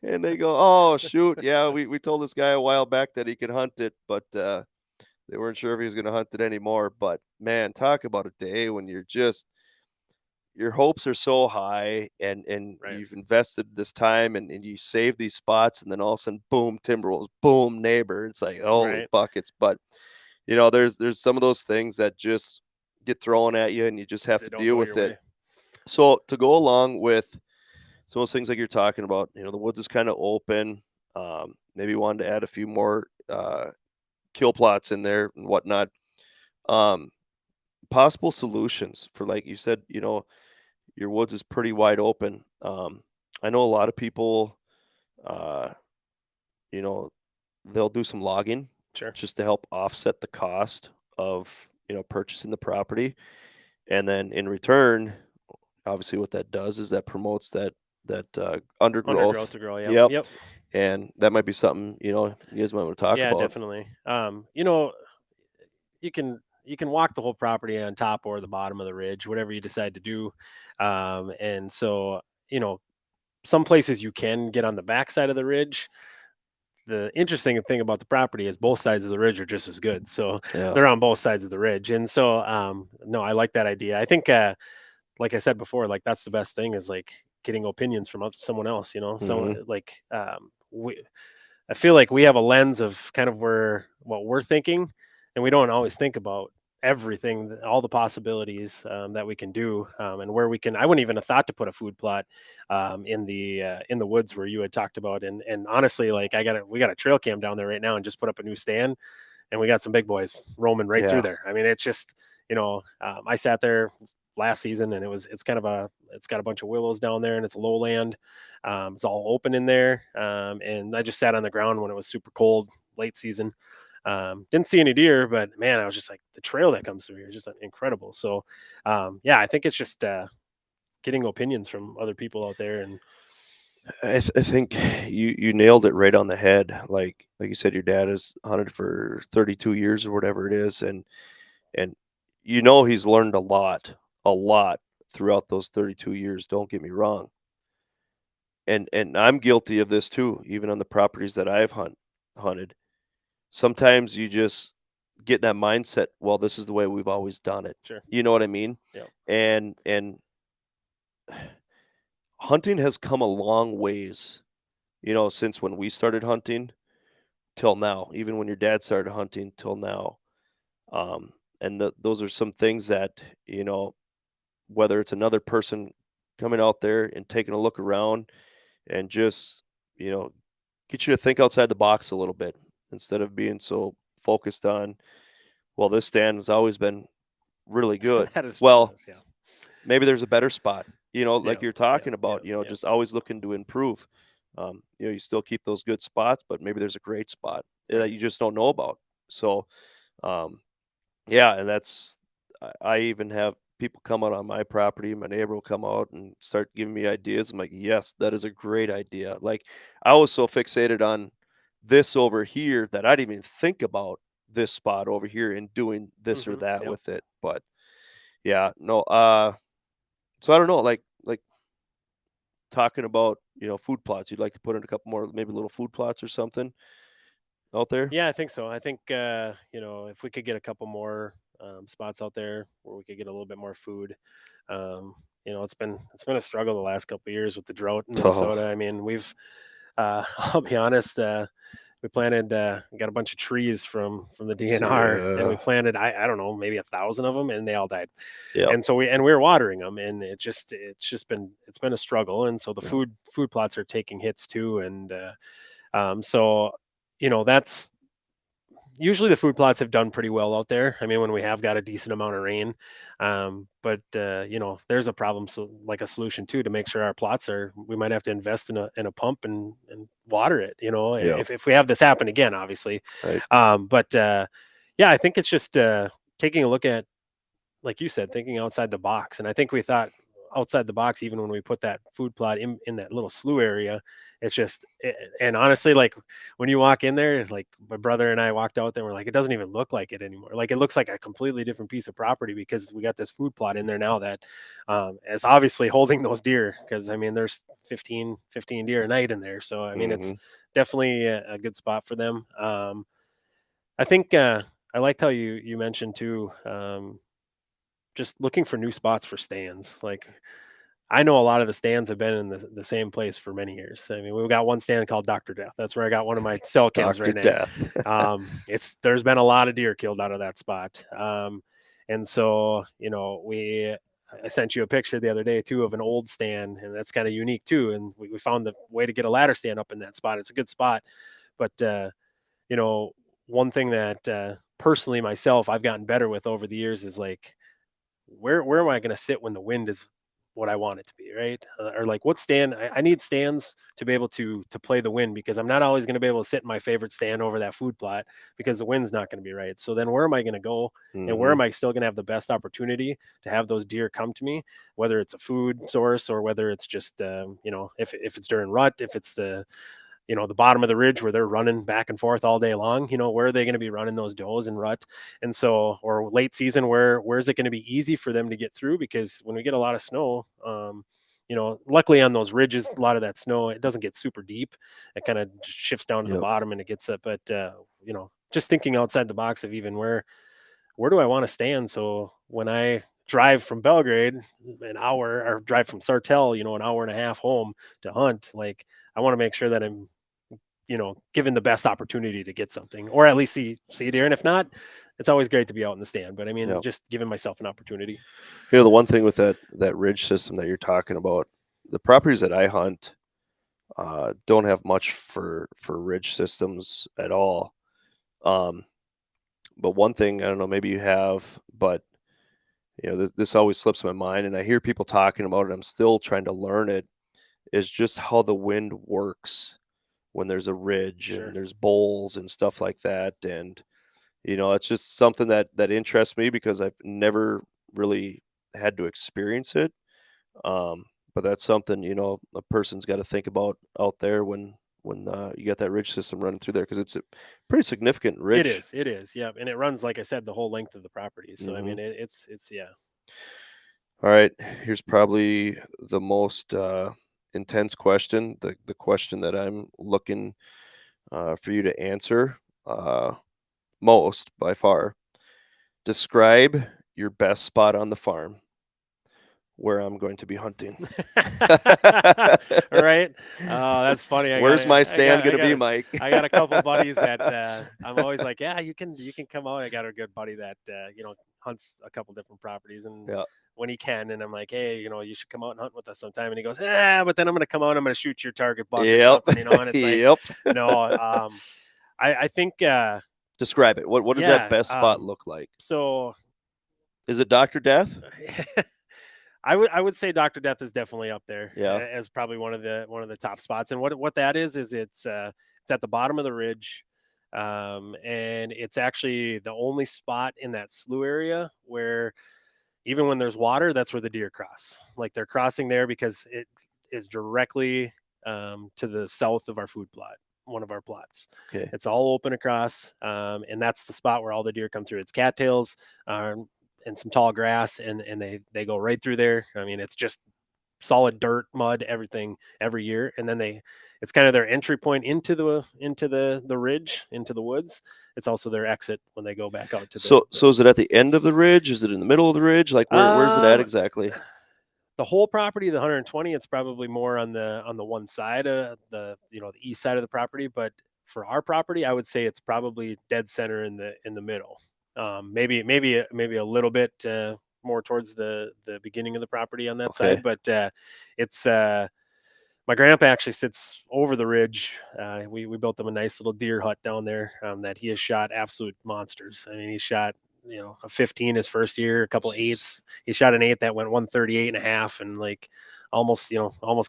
And they go, oh shoot, yeah, we told this guy a while back that he could hunt it, but they weren't sure if he was going to hunt it anymore. But man, talk about a day when you're just your hopes are so high, and Right. you've invested this time, and you save these spots, and then all of a sudden, boom, Timberwolves, boom, neighbor. It's like holy Right. buckets. But there's some of those things that just get thrown at you, and you just have They to don't deal go your with it. way. So to go along with some of those things like you're talking about, the woods is kind of open. Maybe wanted to add a few more kill plots in there and whatnot. Um, Possible solutions for, like you said, your woods is pretty wide open. I know a lot of people, uh, you know, they'll do some logging Sure. just to help offset the cost of purchasing the property, and then in return, obviously, what that does is that promotes that Undergrowth undergrowth. to grow. Yep. Yep, Yep. and that might be something you guys might want to talk Yeah, about. definitely. You can walk the whole property on top or the bottom of the ridge, whatever you decide to do. And so, you know, some places you can get on the back side of the ridge. The interesting thing about the property is both sides of the ridge are just as good. So Yeah. they're on both sides of the ridge. And so, no, I like that idea. I think, like I said before, like that's the best thing is like getting opinions from someone else, someone Hmm. like, I feel like we have a lens of kind of what we're thinking, and we don't always think about everything, all the possibilities that we can do, and where we can. I wouldn't even have thought to put a food plot in the woods where you had talked about, and honestly, like we got a trail cam down there right now, and just put up a new stand, and we got some big boys roaming right through Yeah. there. I mean, it's just I sat there last season, and it's got a bunch of willows down there, and it's lowland. It's all open in there, and I just sat on the ground when it was super cold late season. Didn't see any deer, but man, I was just like the trail that comes through here is just incredible. So, yeah, I think it's just getting opinions from other people out there, and I think you nailed it right on the head. Like you said, your dad has hunted for 32 years or whatever it is, and he's learned a lot throughout those 32 years. Don't get me wrong, and I'm guilty of this too. Even on the properties that I've hunted, sometimes you just get in that mindset. Well, this is the way we've always done it. sure, You know what I mean? yeah, And hunting has come a long ways. Since when we started hunting till now, even when your dad started hunting till now. Um, and those are some things that, whether it's another person coming out there and taking a look around and just, you know, get you to think outside the box a little bit instead of being so focused on, well, this stand has always been really good. that is true. Well, Yeah, maybe there's a better spot, like yeah, you're yeah, talking yeah, about, yeah, just always looking to improve. You still keep those good spots, but maybe there's a great spot that right. you just don't know about. So, um, yeah, and I even have people come out on my property. My neighbor will come out and start giving me ideas. I'm like, yes, that is a great idea. Like, I was so fixated on this over here that I didn't even think about this spot over here and doing this or that Yep. with it. But yeah, no. So I don't know, like talking about food plots. You'd like to put in a couple more, maybe little food plots or something out there. Yeah, I think so. I think if we could get a couple more spots out there where we could get a little bit more food, it's been a struggle the last couple of years with the drought in Minnesota. Oh, I mean, we've I'll be honest. we planted, got a bunch of trees from the DNR, and we Yeah. planted, I don't know, maybe 1,000 of them, and they all died. Yep. And so we were watering them, and it's been a struggle. And so the Yep. food plots are taking hits too. And so that's usually the food plots have done pretty well out there. I mean, when we have got a decent amount of rain, but there's a problem. So, like a solution too, to make sure our plots are, we might have to invest in a pump and water it. Yep. If we have this happen again, obviously. Right. But yeah, I think it's just taking a look at, like you said, thinking outside the box. And I think we thought outside the box even when we put that food plot in that little slough area. It's just, and honestly, like when you walk in there, it's like my brother and I walked out there, and we're like, it doesn't even look like it anymore. Like it looks like a completely different piece of property because we got this food plot in there now that is obviously holding those deer. Because I mean, there's 15 deer a night in there. So I mean, it's Mm-hmm. definitely a good spot for them. I think I liked how you mentioned too. Just looking for new spots for stands. Like I know a lot of the stands have been in the same place for many years. I mean, we've got one stand called Dr. Death. That's where I got one of my cell cams Dr. right now. Death. There's been a lot of deer killed out of that spot. And so, I sent you a picture the other day too of an old stand, and that's kind of unique too. And we found the way to get a ladder stand up in that spot. It's a good spot. But, you know, one thing that personally myself I've gotten better with over the years is like, where am I going to sit when the wind is what I want it to be, right? Or like what stand I need stands to be able to play the wind because I'm not always going to be able to sit in my favorite stand over that food plot because the wind's not going to be right. So then where am I going to go and where Mm-hmm. am I still going to have the best opportunity to have those deer come to me, whether it's a food source or whether it's just if it's during rut, if it's the bottom of the ridge where they're running back and forth all day long, where are they going to be running those does and rut? And so, or late season, where's it going to be easy for them to get through? Because when we get a lot of snow, luckily on those ridges, a lot of that snow, it doesn't get super deep. It kind of shifts down to the Yep. bottom and it gets up. But, just thinking outside the box of even where do I want to stand? So when I drive from Belgrade an hour or drive from Sartell, an hour and a half home to hunt, like I want to make sure that I'm given the best opportunity to get something, or at least see a deer. And if not, it's always great to be out in the stand. But I mean, Yep. just giving myself an opportunity. The one thing with that ridge system that you're talking about, the properties that I hunt don't have much for ridge systems at all. Um, but one thing I don't know, maybe you have, but this always slips my mind, and I hear people talking about it. I'm still trying to learn it. Is just how the wind works when there's a ridge Sure. and there's bowls and stuff like that. And it's just something that interests me because I've never really had to experience it. But that's something a person's got to think about out there when you got that ridge system running through there because it's a pretty significant It ridge. is. It is. Yeah. And it runs, like I said, the whole length of the property. So, I Hmm. mean, it's, yeah. All right, here's probably the most intense question, the question that I'm looking for you to answer most by far. Describe your best spot on the farm where I'm going to be hunting. All right. Oh, that's funny. Where's my stand going to be, Mike? I got a couple buddies that I'm always like, yeah, you can come out. I got a good buddy that hunts a couple different properties, and Yeah. when he can, and I'm like, hey, you should come out and hunt with us sometime. And he goes, but then I'm gonna come out, I'm gonna shoot your target buck or Yep. something, and it's like, Yep. no, I think Describe it. What does that yeah, best spot look like? so Is it Dr. Death? I would say Dr. Death is definitely up there Yeah. as probably one of the top spots. And what that is it's at the bottom of the ridge, and it's actually the only spot in that slough area where even when there's water, that's where the deer cross. Like they're crossing there because it is directly to the south of our food plot, one of our plots. Okay. It's all open across, and that's the spot where all the deer come through. It's cattails and some tall grass, and they go right through there. I mean, it's just solid dirt, mud, everything every year, and then it's kind of their entry point into the ridge, into the woods. It's also their exit when they go back out to So is it at the end of the ridge? Is it in the middle of the ridge? Like where's it at um exactly? the whole property, the 120, it's probably more on the one side of the east side of the property, but for our property, I would say it's probably dead center in the middle. Maybe a little bit more towards the beginning of the property on that Okay. side, but it's my grandpa actually sits over the ridge. We built him a nice little deer hut down there that he has shot absolute monsters. I mean, he shot a 15 his first year, a couple Jeez. eights. He shot an eight that went 138 and a half, and like almost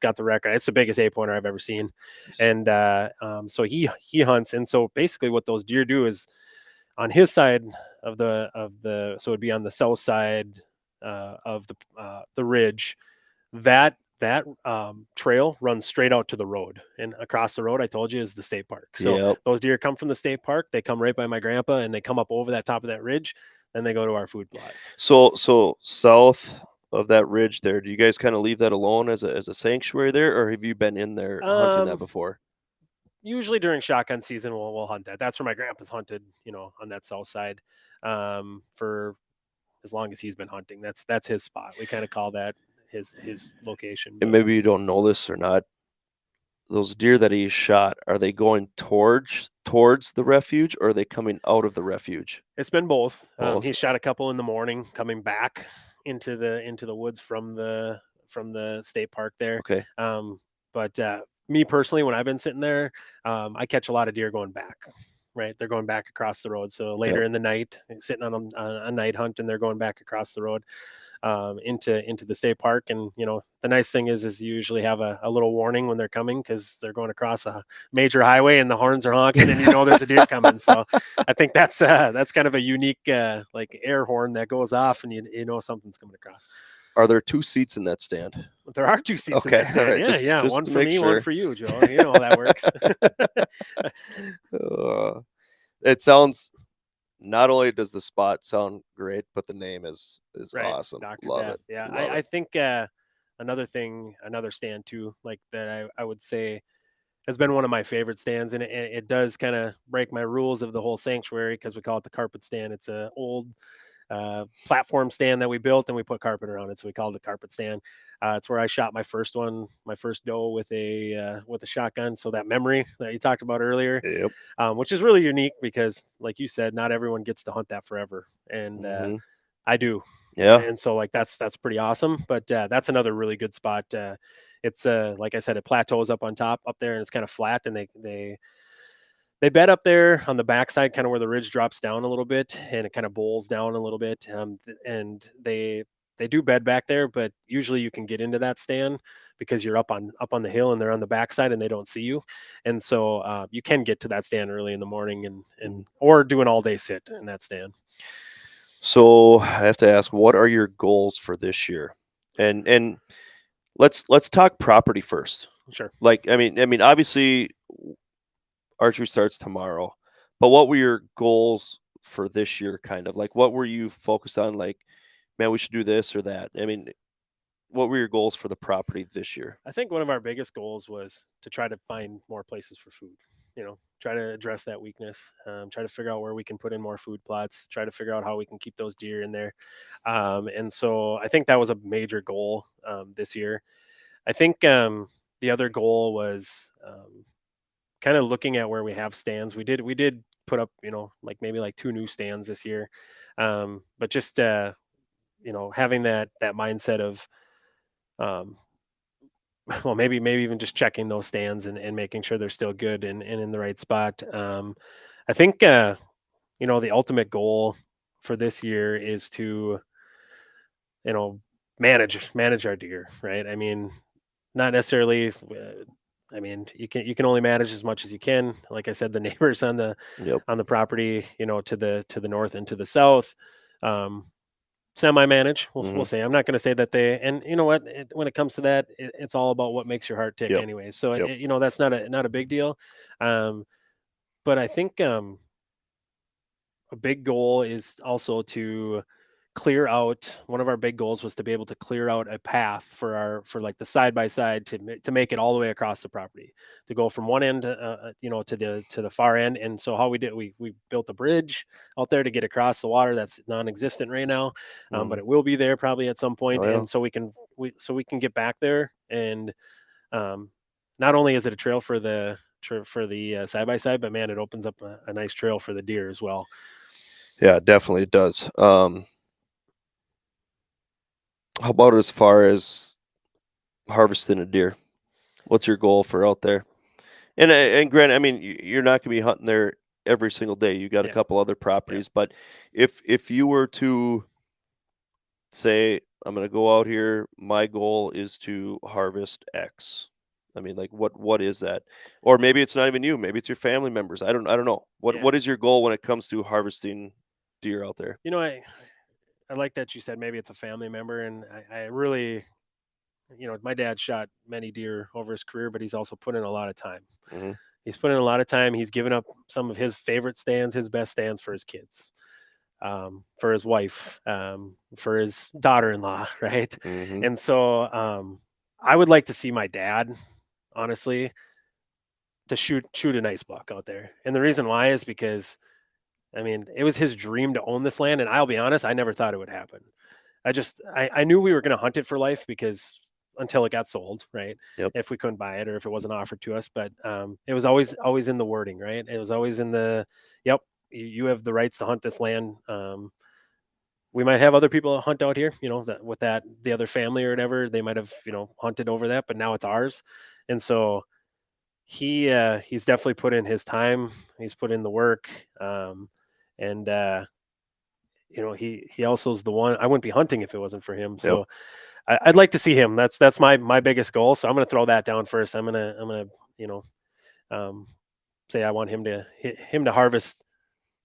got the record. It's the biggest eight pointer I've ever seen, Jeez. and so he hunts, and so basically what those deer do is on his side of the so it'd be on the south side of the ridge that trail runs straight out to the road, and across the road I told you is the state park. So Yep. those deer come from the state park, they come right by my grandpa, and they come up over that top of that ridge, then they go to our food plot. So south of that ridge there, do you guys kind of leave that alone as a sanctuary there, or have you been in there hunting that um before? Usually during shotgun season we'll hunt that. That's where my grandpa's hunted, on that south side, for as long as he's been hunting. That's his spot. We kind of call that his location. And But maybe you don't know this or not. Those deer that he shot, are they going towards the refuge, or are they coming out of the refuge? it's been both. Both. He shot a couple in the morning coming back into the woods from the state park there. Okay. But me personally, when I've been sitting there, I catch a lot of deer going back. Right, they're going back across the road. So later Yep. in the night, sitting on a night hunt, and they're going back across the road into the state park. And the nice thing is you usually have a little warning when they're coming, because they're going across a major highway and the horns are honking, and there's a deer coming. So I think that's kind of a unique like air horn that goes off, and you know something's coming across. Are there 2 seats in that stand? But there are two seats in Okay, that all stand. right, Yeah, yeah, just one to for make me, one sure. for you, Joe. You know how that works. Uh, it sounds not only does the spot sound great, but the name is Right, awesome. Dr. Love Death. it. Yeah, Love I it. think another stand too, like that I would say has been one of my favorite stands, and it does kind of break my rules of the whole sanctuary, because we call it the carpet stand. It's a old platform stand that we built, and we put carpet around it, so we call it the carpet stand. It's where I shot my first doe with a shotgun. So that memory that you talked about earlier, Yep. which is really unique because, like you said, not everyone gets to hunt that forever, and Mhm. I do. Yeah. And so like that's pretty awesome. But that's another really good spot. It's like I said, it plateaus up on top up there, and it's kind of flat, and they bed up there on the backside, kind of where the ridge drops down a little bit, and it kind of bowls down a little bit. And they do bed back there, but usually you can get into that stand because you're up on the hill, and they're on the backside, and they don't see you. And so you can get to that stand early in the morning, and Mhm. or do an all day sit in that stand. So I have to ask, what are your goals for this year? And let's talk property first. Sure. Like, obviously archery starts tomorrow, but what were your goals for this year? Kind of like, what were you focused on? Like, man, we should do this or that. What were your goals for the property this year? I think one of our biggest goals was to try to find more places for food. Try to address that weakness. Try to figure out where we can put in more food plots. Try to figure out how we can keep those deer in there. And so I think that was a major goal this year. I think the other goal was kind of looking at where we have stands. We did put up, like maybe like two new stands this year, but just having that mindset of um, well, maybe even just checking those stands and making sure they're still good and in the right spot. I think the ultimate goal for this year is to you know manage our deer, right? I mean, not necessarily. I mean, you can only manage as much as you can. Like I said, the neighbors Yep. on the property, to the north and to the south. Um, Semi manage, we'll Hmm. say. I'm not going to say that they, and you know what, when it comes to that, it's all about what makes your heart tick Yep. anyway. So Yep. that's not a big deal. um, but I think a big goal is also to clear out. One of our big goals was to be able to clear out a path for like the side by side to make it all the way across the property, to go from one end to the far end. And so how we did, we built a bridge out there to get across the water that's non-existent right now, but Hmm. it will be there probably at some point. Oh yeah. And so we can get back there, and um, not only is it a trail for for the side by side, but man, it opens up a nice trail for the deer as well. Yeah, definitely it does. How about as far as harvesting a deer? What's your goal for out there? And granted, I mean, you're not going to be hunting there every single day. You got a Yeah, couple other yeah. properties, but if you were to say, I'm going to go out here, my goal is to harvest X. I mean, like what is that? Or maybe it's not even you. Maybe it's your family members. I don't know. Yeah. What is your goal when it comes to harvesting deer out there? You know, I like that you said maybe it's a family member, and I really, my dad shot many deer over his career, but he's also put in a lot of time. Hmm. He's put in a lot of time. He's given up some of his favorite stands, his best stands for his kids, for his wife, for his daughter-in-law, right? Hmm. And so I would like to see my dad, honestly, to shoot a nice buck out there. And the reason why is because I mean, it was his dream to own this land, and I'll be honest, I never thought it would happen. I knew we were going to hunt it for life because until it got sold, right? Yep. If we couldn't buy it or if it wasn't offered to us, but it was always in the wording, right? It was always in the, yep, you have the rights to hunt this land. We might have other people hunt out here, that with that the other family or whatever, they might have hunted over that, but now it's ours, and so he's definitely put in his time. He's put in the work, and he also is the one. I wouldn't be hunting if it wasn't for him. Yep. So I'd like to see him. That's my biggest goal. So I'm gonna throw that down first. I'm gonna you know um, say I want him to harvest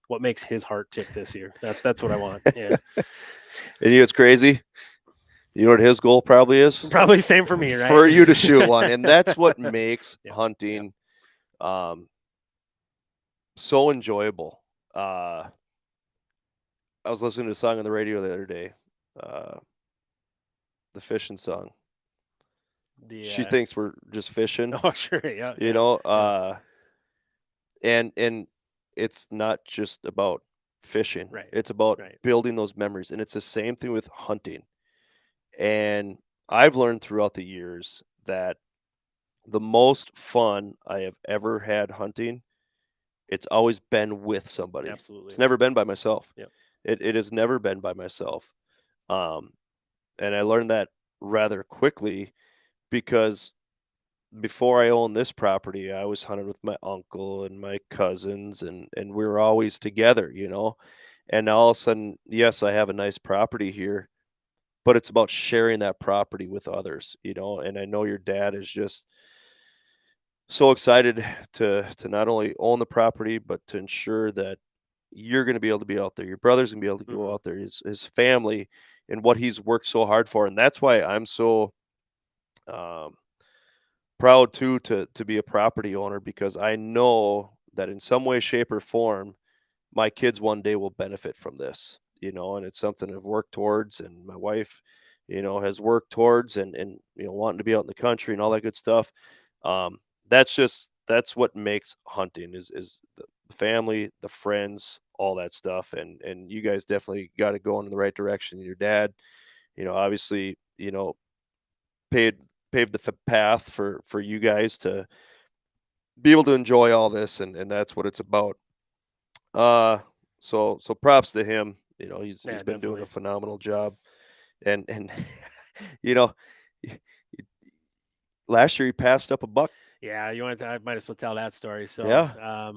what makes his heart tick this year. That's what I want. Yeah, And you know, it's crazy. You know what his goal probably is? probably same for me, right? For you to shoot one, and that's what makes Yep. Yep. hunting um, so enjoyable. Uh, I was listening to a song on the radio the other day, uh, the fishing song. The She thinks we're just fishing, oh sure, yeah, you yeah, know, yeah. and it's not just about fishing. Right, It's about right. building those memories, and it's the same thing with hunting. And I've learned throughout the years that the most fun I have ever had hunting, it's always been with somebody. Absolutely. It's never been by myself. Yep. It has never been by myself. Um, and I learned that rather quickly because before I owned this property, I was hunting with my uncle and my cousins, and we were always together, you know. And now all of a sudden, yes, I have a nice property here, but it's about sharing that property with others, you know. And I know your dad is just so excited to not only own the property, but to ensure that you're going to be able to be out there. Your brother's going to be able to go Hmm. out there. His family and what he's worked so hard for, and that's why I'm so um, proud too to be a property owner because I know that in some way, shape, or form, my kids one day will benefit from this. You know, and it's something I've worked towards, and my wife, you know, has worked towards, and you know, wanting to be out in the country and all that good stuff. Um, that's what makes hunting is the family, the friends, all that stuff, and you guys definitely got it going in the right direction. Your dad, you know, obviously, you know, paved paved the path for you guys to be able to enjoy all this, and that's what it's about. Uh, so props to him. You know, he's Yeah, been doing a definitely. phenomenal job, and you know, last year he passed up a buck. Yeah, I might as well tell that story. So, Yeah.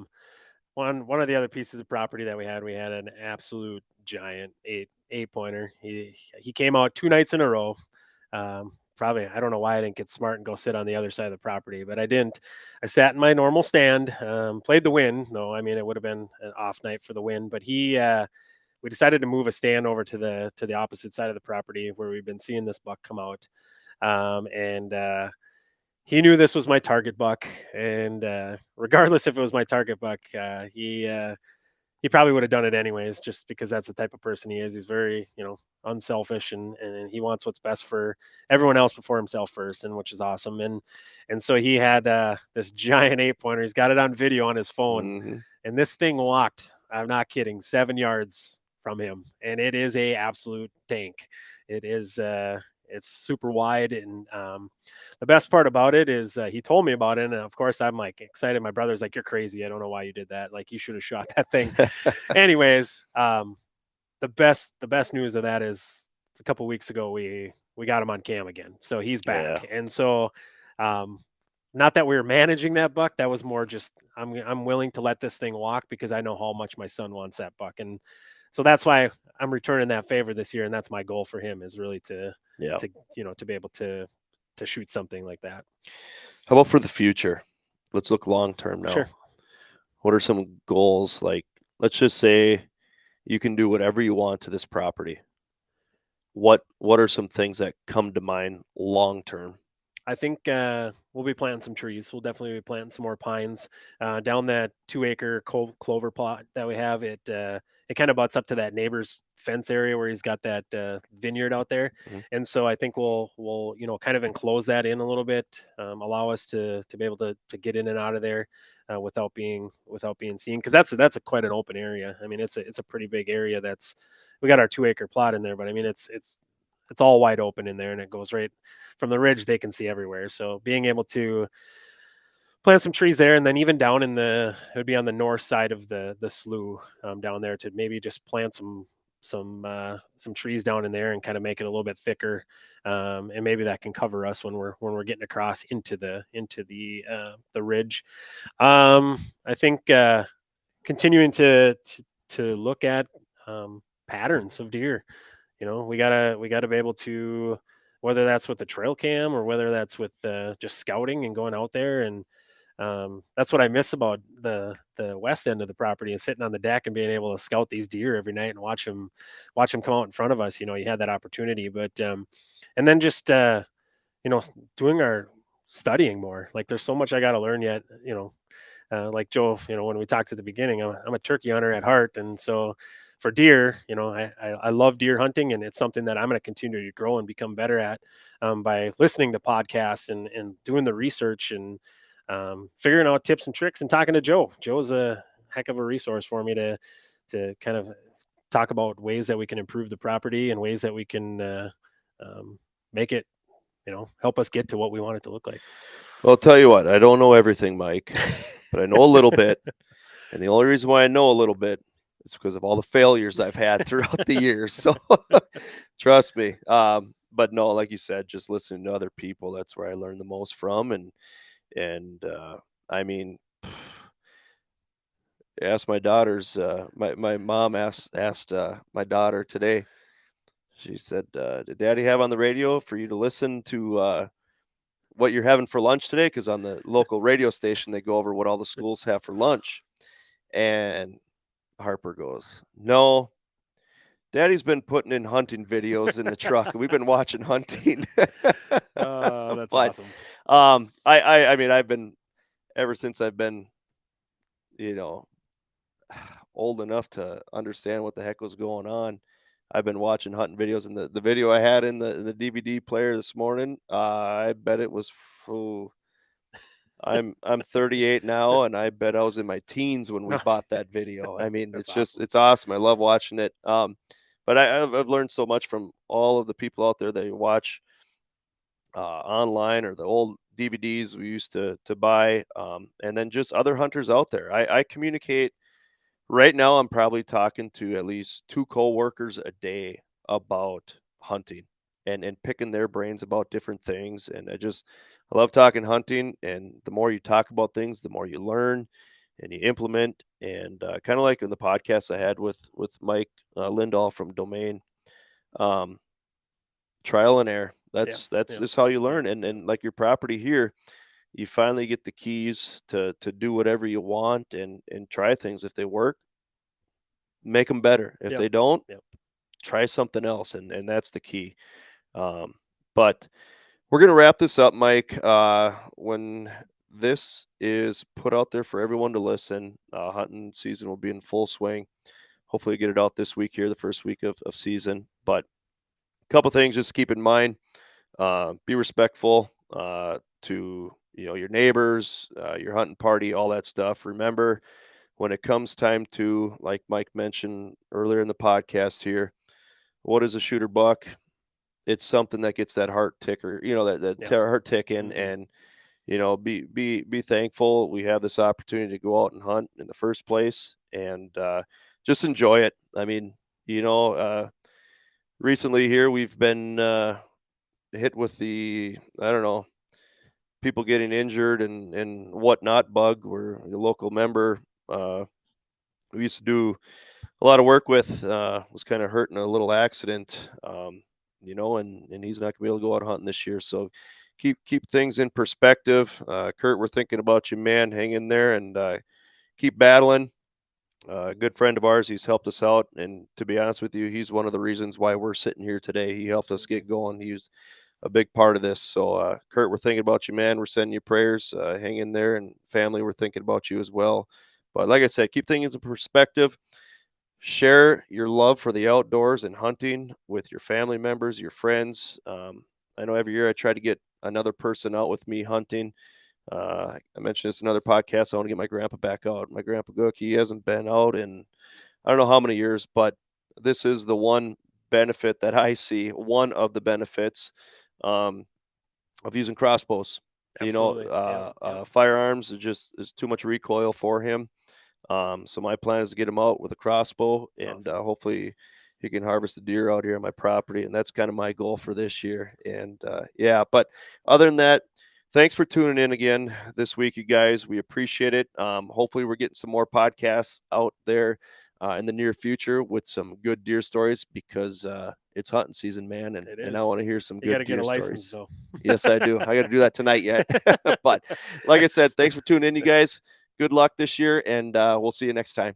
one of the other pieces of property that we had an absolute giant eight pointer. He came out 2 nights in a row. Probably I don't know why I didn't get smart and go sit on the other side of the property, but I didn't. I sat in my normal stand, played the wind. No, I mean it would have been an off night for the wind, but we decided to move a stand over to the opposite side of the property where we've been seeing this buck come out. And he knew this was my target buck, and regardless if it was my target buck, he probably would have done it anyways, just because that's the type of person he is. He's very unselfish, and he wants what's best for everyone else before himself first, and which is awesome. And so he had this giant 8 pointer. He's got it on video on his phone, Hmm. and this thing walked. I'm not kidding, 7 yards from him, and it is a absolute tank. It is. it's super wide, and the best part about it is he told me about it, and of course I'm like excited. My brother's like, "You're crazy! I don't know why you did that. Like you should have shot that thing." Anyways, the best news of that is a couple weeks ago we got him on cam again, so he's Yeah. back, and so um, not that we were managing that buck. That was more just I'm willing to let this thing walk because I know how much my son wants that buck, and so that's why I'm returning that favor this year, and that's my goal for him is really Yeah. to to be able to shoot something like that. How about for the future? Let's look long term Sure. now. What are some goals? Like, let's just say you can do whatever you want to this property. What are some things that come to mind long term? I think we'll be planting some trees. We'll definitely be planting some more pines down that 2 acre clover plot that we have. It kind of butts up to that neighbor's fence area where he's got that vineyard out there, Mhm. and so I think we'll kind of enclose that in a little bit, allow us to be able to get in and out of there without being seen, because that's a quite an open area. I mean, it's a pretty big area. That's we got our 2 acre plot in there, but I mean it's all wide open in there, and it goes right from the ridge. They can see everywhere. So being able to plant some trees there, and then even down in it would be on the north side of the slough down there, to maybe just plant some trees down in there and kind of make it a little bit thicker, and maybe that can cover us when we're getting across into the ridge. I think continuing to look at patterns of deer. We gotta be able to, whether that's with the trail cam or whether that's with just scouting and going out there, and that's what I miss about the west end of the property, is sitting on the deck and being able to scout these deer every night and watch them come out in front of us. You had that opportunity, but and then just doing our studying more. Like there's so much I got to learn yet. Like Joe, when we talked at the beginning, I'm a turkey hunter at heart, and so for deer, I love deer hunting, and it's something that I'm going to continue to grow and become better at, by listening to podcasts and doing the research, and figuring out tips and tricks, and talking to Joe. Joe's a heck of a resource for me to kind of talk about ways that we can improve the property and ways that we can make it, help us get to what we want it to look like. Well, I'll tell you what, I don't know everything, Mike, but I know a little bit. And the only reason why I know a little bit is because of all the failures I've had throughout the years. So trust me. But no, like you said, just listening to other people, that's where I learn the most from. And I mean, ask my daughters. My mom asked my daughter today. She said, "Did Daddy have on the radio for you to listen to what you're having for lunch today?" Because on the local radio station, they go over what all the schools have for lunch. And Harper goes, "No, Daddy's been putting in hunting videos in the truck. We've been watching hunting." That's But awesome. I mean, I've been ever since I've been, you know, old enough to understand what the heck was going on. I've been watching hunting videos, and the video I had in the DVD player this morning, I bet it was. Oh, I'm 38 now, and I bet I was in my teens when we bought that video. I mean, That's it's awesome. it's awesome. I love watching it. But I've learned so much from all of the people out there that you watch online, or the old DVDs we used to buy, and then just other hunters out there. I communicate right now. I'm probably talking to at least two coworkers a day about hunting, and picking their brains about different things. And I love talking hunting. And the more you talk about things, the more you learn and you implement. And kind of like in the podcast I had with Mike Lindahl from Domain, um, trial and error. Yeah. That's Yeah. just how you Yeah. learn. And like your property here, you finally get the keys to do whatever you want, and try things. If they work, make them better. If Yep. they don't, Yep. try something else. And that's the key. But we're gonna wrap this up, Mike. When this is put out there for everyone to listen, hunting season will be in full swing. Hopefully get it out this week here, the first week of season. But a couple things just keep in mind. Be respectful to your neighbors, your hunting party, all that stuff. Remember, when it comes time to, like Mike mentioned earlier in the podcast here, what is a shooter buck? it's something that gets that heart ticker, Yeah. heart ticking, Hmm. and be thankful we have this opportunity to go out and hunt in the first place, and just enjoy it. I mean, you know, recently here we've been hit with the, I don't know, people getting injured and whatnot bug. We're a local member. Uh, we used to do a lot of work with, was kind of hurt in a little accident, and he's not gonna be able to go out hunting this year. So keep things in perspective. Kurt, we're thinking about you, man. Hang in there and keep battling. A good friend of ours, he's helped us out, and to be honest with you, he's one of the reasons why we're sitting here today. He helped us Absolutely. get going. He was a big part of this. So, Kurt, we're thinking about you, man. We're sending you prayers. Hang in there, and family, we're thinking about you as well. But like I said, keep things in perspective. Share your love for the outdoors and hunting with your family members, your friends. I know every year I try to get another person out with me hunting. I mentioned this in another podcast. I want to get my grandpa back out. My grandpa Gook, he hasn't been out in I don't know how many years, but this is the one benefit that I see. One of the benefits um, of using crossbows. Absolutely. Yeah. Yeah. Firearms is too much recoil for him. So my plan is to get him out with a crossbow, and Awesome. hopefully he can harvest the deer out here on my property. And that's kind of my goal for this year. And yeah, but other than that, thanks for tuning in again this week, you guys. We appreciate it. Hopefully we're getting some more podcasts out there in the near future with some good deer stories, because it's hunting season, man, It and I is. want to hear some You got good to get a deer license stories. though. Yes, I do. I got to do that tonight yet. But like I said, thanks for tuning in, you guys. Good luck this year, and we'll see you next time.